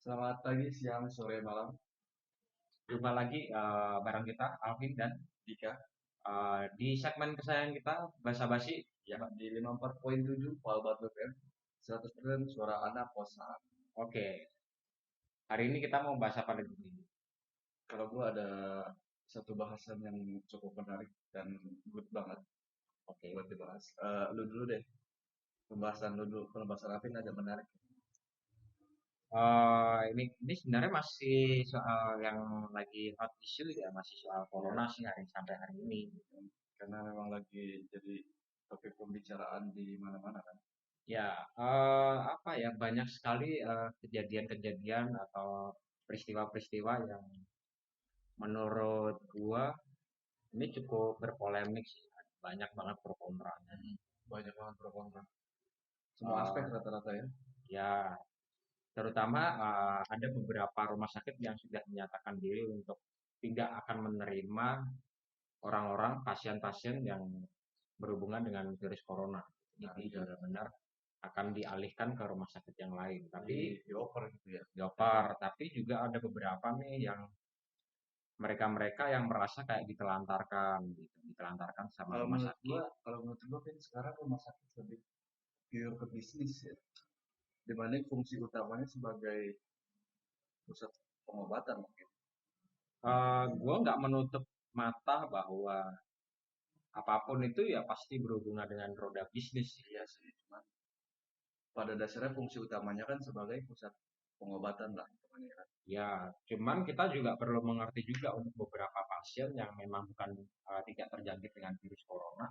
Selamat pagi, siang, sore, malam, Jumpa lagi bareng kita, Alvin dan Dika. di segmen kesayangan kita, Basa Basi. Ya, di 54.7 Palbat FM, 100% suara anak kosan. Oke, hari ini kita mau bahas apa lagi nih? Kalau gua ada satu bahasan yang cukup menarik dan good banget Oke, buat dibahas. Lu dulu deh, pembahasan lu dulu. Kalau bahasa Rafin ada menarik. ini sebenarnya masih soal yang lagi hot issue ya, masih soal corona Ya, sih sampai hari ini. karena memang lagi jadi topik pembicaraan di mana-mana kan. Ya, apa ya, banyak sekali kejadian-kejadian atau peristiwa-peristiwa yang menurut gua ini cukup berpolemik sih. Banyak banget pro kontranya. Banyak banget pro kontra. Semua aspek Eh, rata-rata ya. ya, terutama ada beberapa rumah sakit yang sudah menyatakan diri untuk tidak akan menerima orang-orang pasien-pasien yang berhubungan dengan virus corona. Nah, Jadi iya. benar-benar akan dialihkan ke rumah sakit yang lain. Tapi Dioper gitu ya. dioper, tapi juga ada beberapa nih yang mereka-mereka yang merasa kayak ditelantarkan gitu, ditelantarkan sama rumah sakit. Kalau menurut gua kan sekarang rumah sakit lebih pure ke bisnis ya, dibanding fungsi utamanya sebagai pusat pengobatan mungkin. Gue nggak menutup mata bahwa apapun itu ya pasti berhubungan dengan roda bisnis sih. Iya sih, cuman pada dasarnya fungsi utamanya kan sebagai pusat pengobatan lah hitungannya kan. Ya, cuman kita juga perlu mengerti juga untuk beberapa pasien yang memang bukan tidak terjangkit dengan virus corona.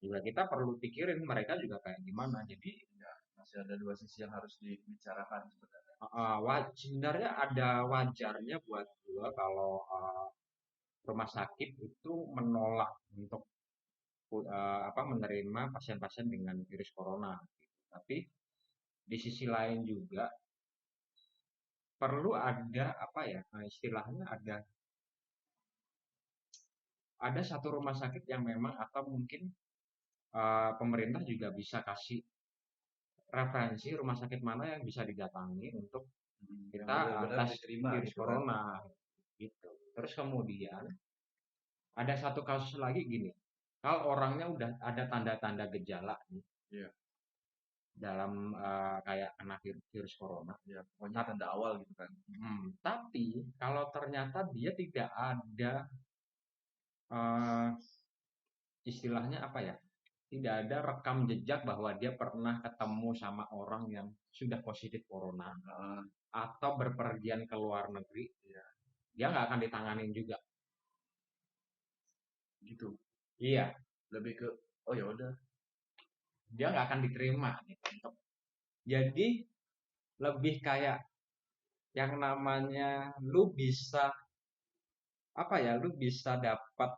Juga kita perlu pikirin mereka juga kayak gimana. Jadi Ya, masih ada dua sisi yang harus dibicarakan sebenarnya. sebenarnya ada wajarnya buat gua kalau rumah sakit itu menolak untuk apa menerima pasien-pasien dengan virus corona. Gitu. Tapi di sisi lain juga perlu ada apa ya istilahnya ada satu rumah sakit yang memang atau mungkin pemerintah juga bisa kasih referensi rumah sakit mana yang bisa didatangi untuk Yang kita benar-benar tes diterima virus gitu kan. corona gitu. Terus kemudian ada satu kasus lagi gini, kalau orangnya udah ada tanda-tanda gejala nih Iya, dalam kayak kena virus corona, ya pokoknya tanda awal gitu kan. tapi kalau ternyata dia tidak ada eh, istilahnya apa ya, tidak ada rekam jejak bahwa dia pernah ketemu sama orang yang sudah positif corona Nah, atau berpergian ke luar negeri, ya dia nggak akan ditanganin juga. gitu. Iya, Lebih ke oh ya udah. dia nggak akan diterima gitu. Jadi lebih kayak yang namanya lu bisa apa ya, lu bisa dapat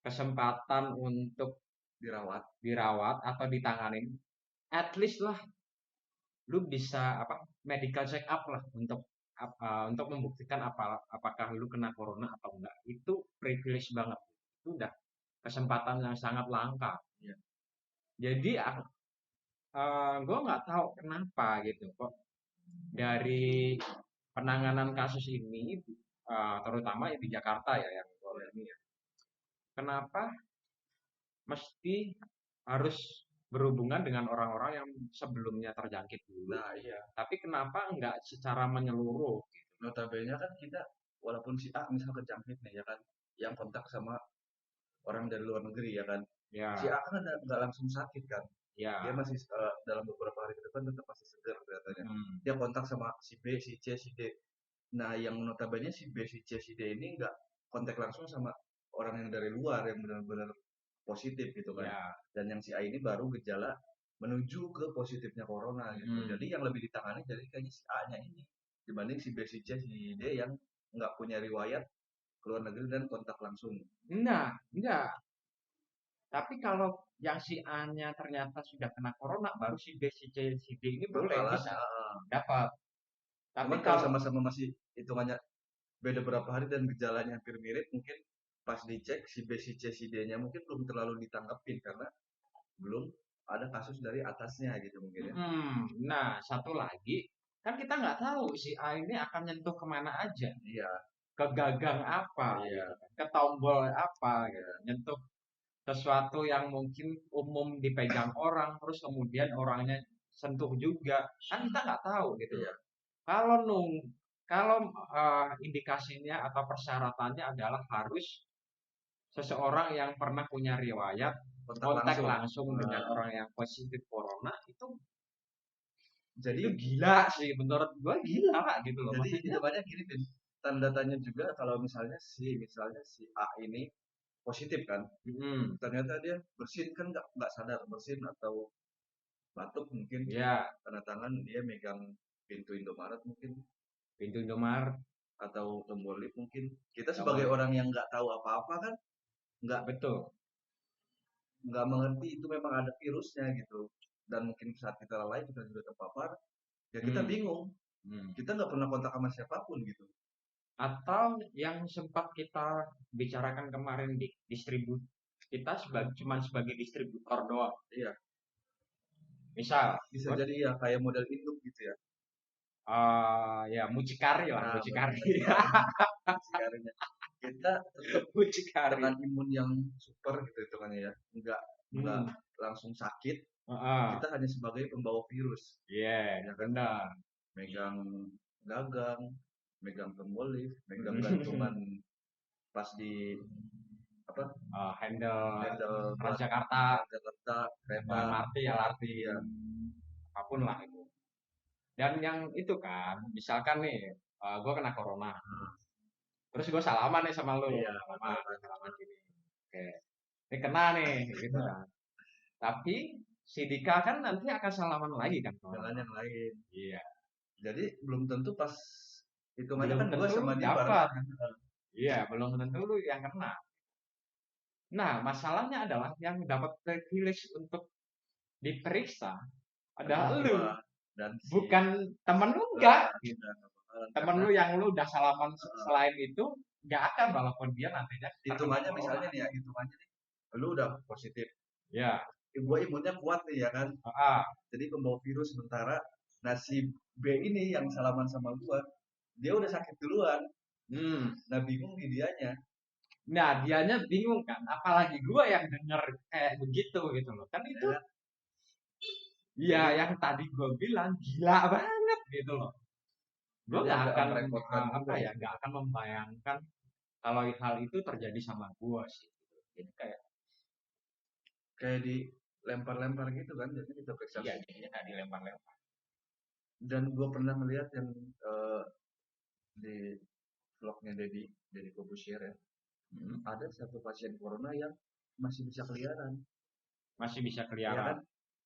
kesempatan untuk Dirawat. dirawat atau ditanganin, at least lah lu bisa apa medical check up lah untuk membuktikan apakah lu kena corona atau enggak. Itu privilege banget. Itu udah kesempatan yang sangat langka. Ya, Jadi gue nggak tahu kenapa gitu kok dari penanganan kasus ini terutama di Jakarta ya yang ya. ini ya. Kenapa mesti harus berhubungan dengan orang-orang yang sebelumnya terjangkit dulu? Nah, iya. Tapi kenapa enggak secara menyeluruh? Notabene kan kita walaupun si A misal kejangkit nih ya kan, yang kontak sama orang dari luar negeri ya kan. Si Ya, A kan nggak langsung sakit kan. Dia ya, masih dalam beberapa hari ke depan tetap masih segar kelihatannya. mm, Dia kontak sama si B, si C, si D. Nah, yang notabene si B, si C, si D ini nggak kontak langsung sama orang yang dari luar yang benar-benar positif gitu kan. ya, Dan yang si A ini baru gejala menuju ke positifnya corona gitu. Jadi mm. yang lebih ditangani jadi kayaknya si A-nya ini dibanding si B, si C, si D yang nggak punya riwayat ke luar negeri dan kontak langsung. Enggak. Tapi kalau yang si A-nya ternyata sudah kena corona, baru si B, si C, si D ini boleh Bakalan bisa dapat. Tapi cuman kalau kalau sama-sama masih hitungannya beda berapa hari dan gejalanya hampir mirip, mungkin pas dicek si B, si C, si D-nya mungkin belum terlalu ditanggapin karena belum ada kasus dari atasnya gitu mungkin ya. nah satu lagi kan kita nggak tahu si A ini akan nyentuh kemana aja, Iya, ke gagang apa, iya, gitu kan, ke tombol apa, gitu, iya, nyentuh sesuatu yang mungkin umum dipegang orang, terus kemudian orangnya sentuh juga, kan kita nggak tahu gitu iya. loh. Kalau kalau indikasinya atau persyaratannya adalah harus seseorang yang pernah punya riwayat Kontak kontak langsung. langsung dengan Nah, orang yang positif corona, itu jadi gila sih menurut gua, gila gitu loh, jadi maksudnya. hitungannya gini, Vin. Tanda tanya juga kalau misalnya si A ini positif kan, Mm, ternyata dia bersin kan nggak sadar bersin atau batuk mungkin ya, tanda tangan dia megang pintu Indomaret mungkin pintu Indomaret, atau tombol lift mungkin kita sebagai tombol, orang yang nggak tahu apa-apa kan nggak betul. nggak mengerti itu memang ada virusnya gitu dan mungkin saat kita lalai kita juga terpapar ya kita Hmm, bingung hmm. kita nggak pernah kontak sama siapapun gitu. Atau yang sempat kita bicarakan kemarin di distribut, kita cuman sebagai distributor doang. Iya, Misal, bisa gua, jadi ya kayak model induk gitu ya. ya mucikari lah, Nah, mucikari. mucikarinya kita tetap Mucikari. dengan imun yang super gitu hitungannya ya nggak Hmm. langsung sakit Heeh. kita hanya sebagai pembawa virus Iya, ya kan benar. megang gagang megang tombol lift megang Hmm. gantungan pas di apa Handle handle buat Transjakarta, Jakarta kereta MRT, MRT LRT, ya. apapun lah itu. Dan yang itu kan, misalkan nih, gue kena corona, terus gue salaman nih sama lu, Iya salaman, benar. salaman gini. Oke, ini kena nih, gitu kan. Tapi si Dika kan nanti akan salaman lagi kan ke orang Dengan lain. yang lain Iya, jadi belum tentu pas hitungannya belum kan gue tentu lu sama dia dapat. barengan. Iya, belum tentu lu yang kena. Nah, masalahnya adalah yang dapat privilege untuk diperiksa Adalah adalah lu, gua dan si bukan temen lu, enggak enggak gitu. enggak bakalan Temen karena lu yang lu udah salaman uh, selain itu nggak akan, walaupun dia nantinya terkena hitungannya corona. misalnya nih ya hitungannya nih lu udah positif Ya, gue imunnya kuat nih ya kan ah, jadi pembawa virus sementara nah si B ini yang salaman sama gua dia udah sakit duluan hmm. nah bingung nih dianya Nah, dianya bingung kan, apalagi gua yang denger kayak begitu gitu loh. Kan ya itu kan ya jadi yang tadi gua bilang gila banget gitu loh. Gua jadi nggak agak akan merepotkan apa juga ya, gitu nggak akan membayangkan kalau hal itu terjadi sama gua sih. Jadi kayak kayak dilempar-lempar gitu kan jadi kita periksa iya, jadinya kayak dilempar-lempar. dan gue pernah melihat yang di vlognya Deddy Kobusier ya Hmm. ada satu pasien corona yang masih bisa keliaran Masih bisa ya keliaran. kan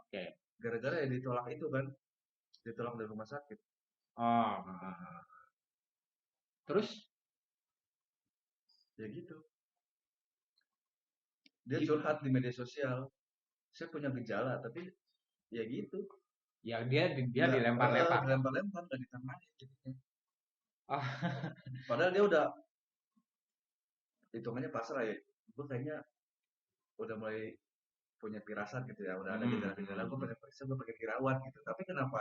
Oke. gara-gara ya ditolak itu kan ditolak dari rumah sakit Oh, terus ya gitu dia Gi- curhat di media sosial saya punya gejala tapi ya gitu ya dia nggak dilempar-lempar. dilempar-lempar nggak ditangani jadinya Ah, padahal dia udah hitungannya pasrah ya gue kayaknya udah mulai punya firasat gitu ya udah ada gejala-gejala gue pengen periksa gue pengen dirawat gitu tapi kenapa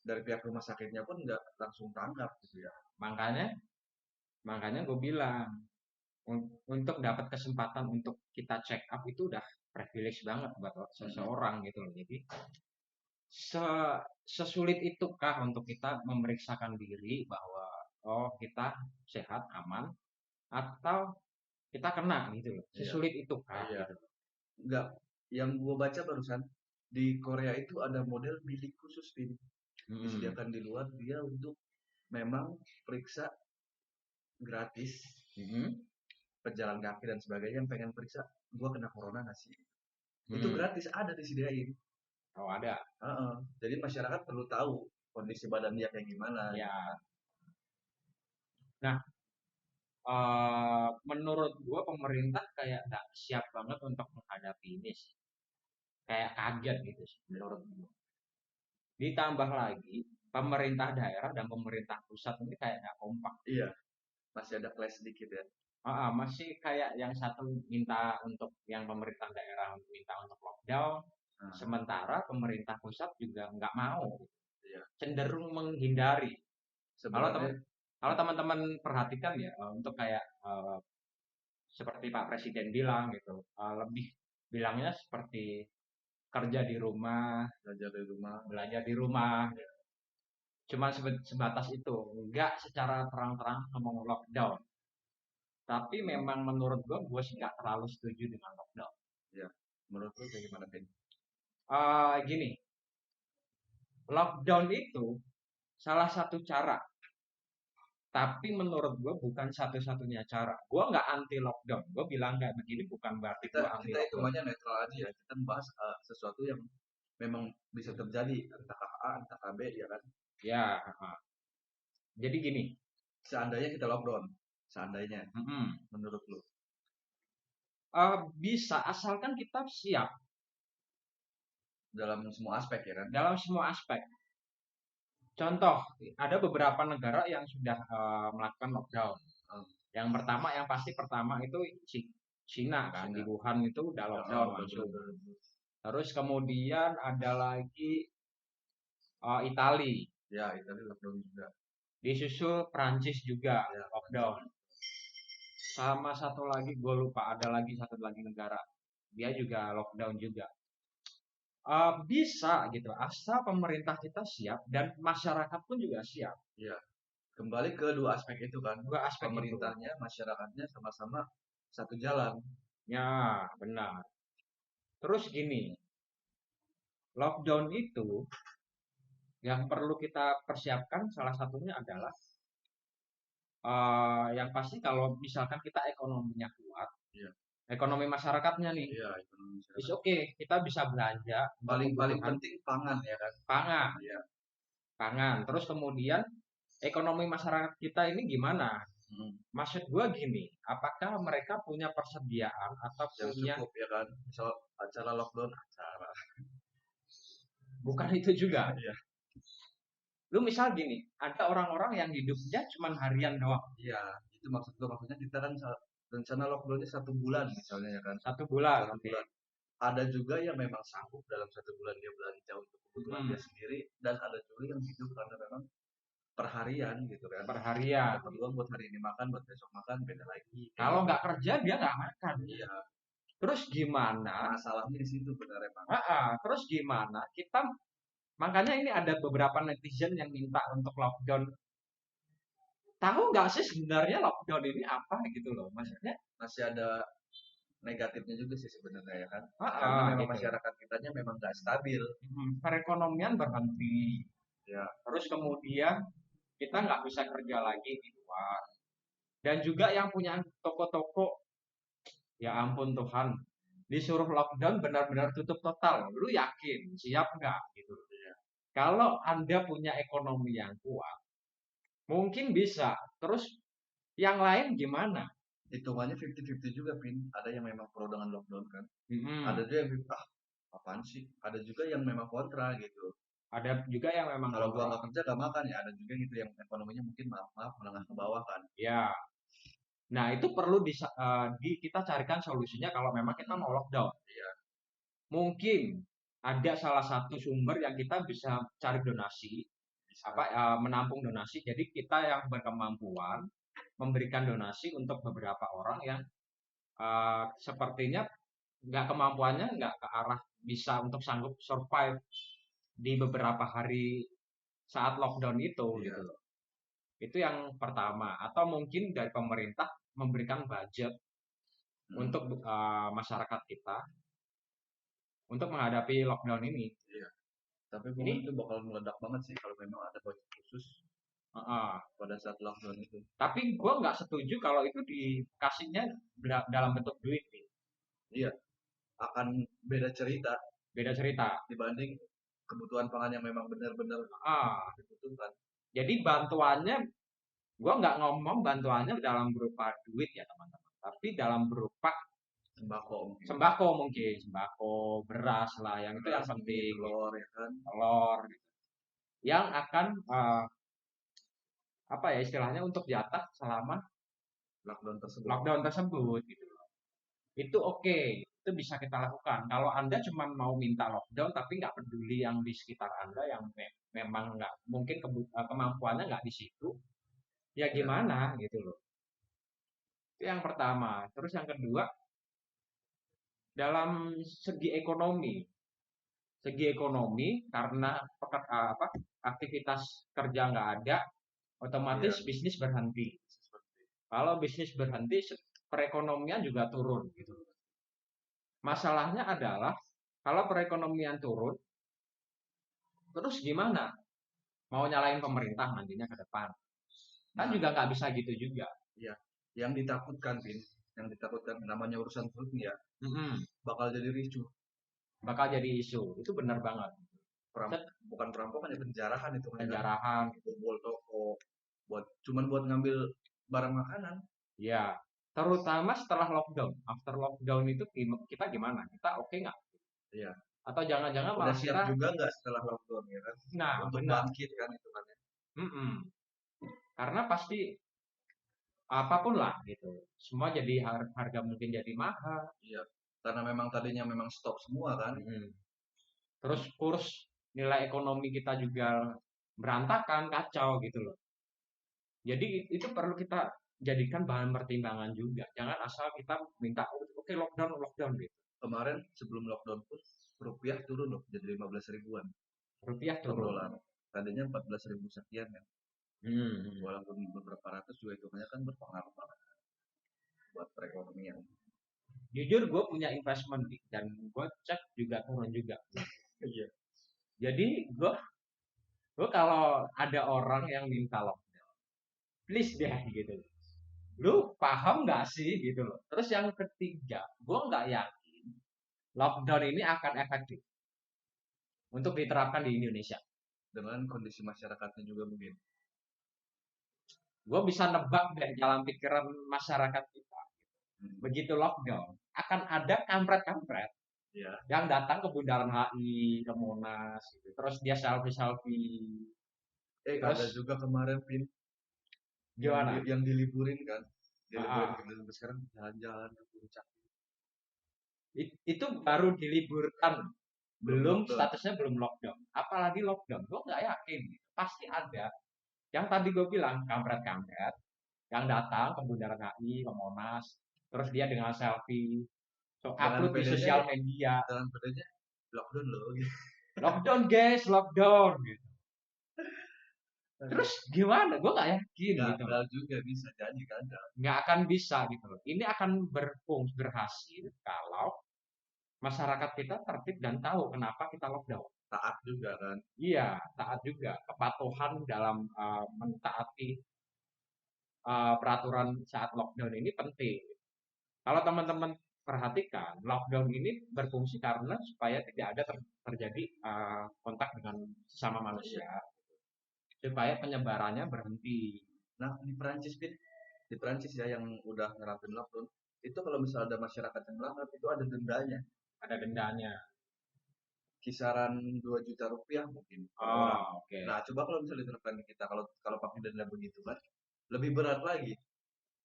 dari pihak rumah sakitnya pun nggak langsung tanggap gitu ya makanya makanya gue bilang, untuk dapat kesempatan untuk kita check up itu udah privilege banget buat Mm-mm. seseorang gitu loh. Jadi sesulit itukah untuk kita memeriksakan diri bahwa oh kita sehat aman, atau kita kena gitu loh. Iya Sesulit itukah iya gitu loh. nggak yang gue baca barusan di Korea itu ada model bilik khusus Vin. Hmm. Disediakan di luar dia untuk memang periksa gratis Hmm. pejalan kaki dan sebagainya yang pengen periksa gua kena corona nggak sih itu Hmm. gratis ada disediain. Oh ada. Heeh. Jadi masyarakat perlu tahu kondisi badan dia kayak gimana gitu Ya. kan. Nah, menurut gua pemerintah kayak nggak siap banget untuk menghadapi ini sih. Kayak kaget gitu sih menurut gua. Ditambah lagi pemerintah daerah dan pemerintah pusat ini kayak nggak kompak. Iya masih ada clash sedikit ya. Masih kayak yang satu minta untuk yang pemerintah daerah minta untuk lockdown, Nah, sementara pemerintah pusat juga nggak mau. Iya. cenderung menghindari. Kalau Sebenarnya teman kalau teman-teman perhatikan ya, untuk kayak seperti Pak Presiden bilang gitu, lebih bilangnya seperti kerja di rumah, belajar dari rumah. belajar di rumah. Cuma sebatas itu, nggak secara terang-terang ngomong lockdown. Tapi memang menurut gue sih nggak terlalu setuju dengan lockdown. Ya, menurut lu kayak gimana, Vin? Gini, lockdown itu salah satu cara, tapi menurut gue bukan satu-satunya cara. Gue nggak anti lockdown. Gue bilang kayak begini bukan berarti Kita gue anti kita lockdown. hitungannya netral aja ya. Kita bahas sesuatu yang memang bisa terjadi, entah A, entah B, ya kan? Ya, jadi gini, Seandainya kita lockdown, seandainya, mm-mm. menurut lu, Bisa asalkan kita siap dalam semua aspek ya kan? dalam semua aspek. Contoh, ada beberapa negara yang sudah melakukan lockdown. Hmm, Yang pertama, yang pasti pertama itu Cina kan, di Cina. Wuhan itu udah Ya, lockdown betul, langsung. betul. Terus kemudian ada lagi Itali, Ya, Italia lockdown juga. disusul Prancis juga Ya, lockdown. Sama satu lagi gue lupa, ada lagi satu lagi negara, dia juga lockdown juga. Bisa gitu, asal pemerintah kita siap dan masyarakat pun juga siap. ya. Kembali ke dua aspek itu kan, Dua aspek itu. pemerintahnya, masyarakatnya sama-sama satu jalan. Ya, benar. Terus gini, lockdown itu yang perlu kita persiapkan salah satunya adalah yang pasti kalau misalkan kita ekonominya kuat, Iya, ekonomi masyarakatnya nih, iya, ekonomi is masyarakat. oke, kita bisa belanja untuk Paling paling kebutuhan penting pangan ya kan? pangan, Iya. pangan. Terus kemudian ekonomi masyarakat kita ini gimana? Hmm. Maksud gua gini, apakah mereka punya persediaan atau Yang punya, cukup ya kan? Misal acara lockdown, acara. bukan itu juga. Iya, Lu misal gini, ada orang-orang yang hidupnya cuma harian doang, iya. Itu maksud gue, maksudnya kita kan rencana lockdownnya 1 bulan misalnya ya kan? 1 bulan, Satu oke. bulan. Ada juga yang memang sanggup dalam 1 bulan dia belanja untuk kebutuhan Hmm, dia sendiri, dan ada juga yang hidup karena memang perharian gitu kan. per harian. Dapat uang buat hari ini makan, buat besok makan, beda lagi. Kayak Kalau gitu. nggak kerja dia nggak makan. Iya, Terus gimana? masalahnya di situ benar emang. Terus gimana? Kita makanya ini ada beberapa netizen yang minta untuk lockdown. Tahu nggak sih sebenarnya lockdown ini apa gitu loh? Maksudnya, Masih ada negatifnya juga sih sebenarnya ya kan. Karena memang gitu. masyarakat kitanya memang nggak stabil. Perekonomian berhenti. Ya, Terus kemudian kita nggak bisa kerja lagi di luar. Dan juga yang punya toko-toko, ya ampun Tuhan, disuruh lockdown benar-benar tutup total. Lu yakin? Siap nggak? Gitu. Kalau Anda punya ekonomi yang kuat, mungkin bisa. Terus yang lain gimana? hitungannya 50-50 juga, Pin. Ada yang memang pro dengan lockdown kan. Ada Mm-mm. juga yang apaan sih? Ada juga yang memang kontra gitu. Ada juga yang memang Kalau gua kontrol. nggak kerja gak makan ya. Ada juga gitu yang ekonominya mungkin maaf menengah ke bawah kan. Ya, nah itu perlu kita carikan solusinya kalau memang kita mau lockdown. Iya, Mungkin ada salah satu sumber yang kita bisa cari donasi, bisa. menampung donasi. Jadi kita yang berkemampuan memberikan donasi untuk beberapa orang yang sepertinya nggak kemampuannya nggak ke arah bisa untuk sanggup survive di beberapa hari saat lockdown itu Iya. gitu loh. Itu yang pertama. Atau mungkin dari pemerintah memberikan budget untuk masyarakat kita untuk menghadapi lockdown ini. Iya. Tapi mungkin Ini itu bakal meledak banget sih kalau memang ada budget khusus pada saat lockdown itu. tapi gue nggak setuju kalau itu dikasihnya dalam bentuk duit nih. Iya, akan beda cerita Beda cerita. dibanding kebutuhan pangan yang memang benar-benar dibutuhkan. Jadi bantuannya, gue nggak ngomong bantuannya dalam berupa duit ya teman-teman, tapi dalam berupa Sembako mungkin. Sembako, beras lah, yang itu yang penting, telur ya kan. telur, gitu. Yang akan apa ya istilahnya untuk jatah selama Lockdown tersebut. lockdown tersebut gitu loh. Itu oke. itu bisa kita lakukan. Kalau Anda cuma mau minta lockdown tapi nggak peduli yang di sekitar Anda yang memang nggak mungkin kemampuannya nggak di situ, ya Ya, gimana gitu loh. Itu yang pertama. Terus yang kedua, dalam segi ekonomi karena aktivitas kerja nggak ada, iya, otomatis bisnis berhenti. seperti Kalau bisnis berhenti, perekonomian juga turun gitu. Masalahnya adalah kalau perekonomian turun, terus gimana? Mau nyalain pemerintah nantinya ke depan. Kan nah, juga nggak bisa gitu juga. iya, yang ditakutkan, Vin, yang ditakutkan namanya urusan perut nih ya, Mm-mm. bakal jadi ricuh. Bakal jadi isu. Itu benar banget. Peram, Set, bukan perampokan ya, penjarahan itu kan, penjarahan. bobol toko, cuman buat ngambil barang makanan. Ya, terutama setelah lockdown. After lockdown itu kita gimana? Kita oke nggak? Iya, Atau jangan-jangan udah malah siap kita, juga nggak setelah lockdown ya kan, nah untuk benar. bangkit kan itu kan ya. Mm-mm. Karena pasti apapun lah gitu. Semua jadi harga mungkin jadi mahal. Iya, karena memang tadinya memang stop semua kan. Mm-mm. Terus kurs nilai ekonomi kita juga berantakan, kacau gitu loh. Jadi itu perlu kita jadikan bahan pertimbangan juga. Jangan asal kita minta oke lockdown lockdown gitu. Kemarin sebelum lockdown pun rupiah turun loh jadi 15 ribuan Rupiah per turun. dolar. Tadinya 14.000 sekian kan. Hmm. Walaupun beberapa ratus juga hitungannya kan berpengaruh banget buat perekonomian. Jujur gue punya investment nih, dan gue cek juga turun juga. Iya. Jadi gue kalau ada orang yang minta lockdown, please deh gitu. Lu paham nggak sih gitu loh. Terus yang ketiga, gue nggak yakin lockdown ini akan efektif untuk diterapkan di Indonesia. Dengan kondisi masyarakatnya juga mungkin. Gue bisa nebak deh dalam pikiran masyarakat kita. Hmm. Begitu lockdown, akan ada kampret-kampret Ya, yang datang ke Bundaran HI, ke Monas, gitu. Terus dia selfie-selfie. ada Terus juga kemarin Pin gimana? yang diliburin kan. Diliburin Ah, ke sekarang jalan-jalan ke puncak. itu baru diliburkan, Belum belum lockdown. statusnya belum lockdown. Apalagi lockdown, gue nggak yakin. Pasti ada. Yang tadi gue bilang kampret-kampret yang datang ke Bundaran HI, ke Monas, terus dia dengan selfie, so Dengan upload di pedenya, sosial media, dengan pedenya lockdown loh gitu. lockdown guys, lockdown. Gitu. Aduh, Terus gimana? Gue nggak yakin gitu loh. gagal juga bisa jadi gagal. Nggak akan bisa gitu loh. Ini akan berhasil kalau masyarakat kita tertib dan tahu kenapa kita lockdown. Taat juga kan. Iya, taat juga. Kepatuhan dalam mentaati peraturan saat lockdown ini penting. Kalau teman-teman perhatikan, lockdown ini berfungsi karena supaya tidak ada terjadi kontak dengan sesama manusia, supaya penyebarannya berhenti. Nah, di Perancis, Pin, di Perancis ya yang udah nerapin lockdown, itu kalau misalnya ada masyarakat yang melanggar itu ada dendanya, Ada dendanya. kisaran 2 juta rupiah mungkin per orang. Oh, oke. Nah, coba kalau misalnya diterapkan di kita, kalau kalau pakai denda begitu kan, lebih berat lagi.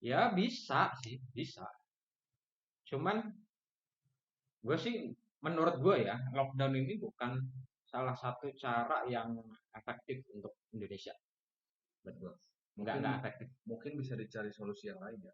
Ya bisa sih, bisa. Cuman gue sih, menurut gue ya, lockdown ini bukan salah satu cara yang efektif untuk Indonesia. Betul. Nggak Mungkin efektif. mungkin bisa dicari solusi yang lain ya.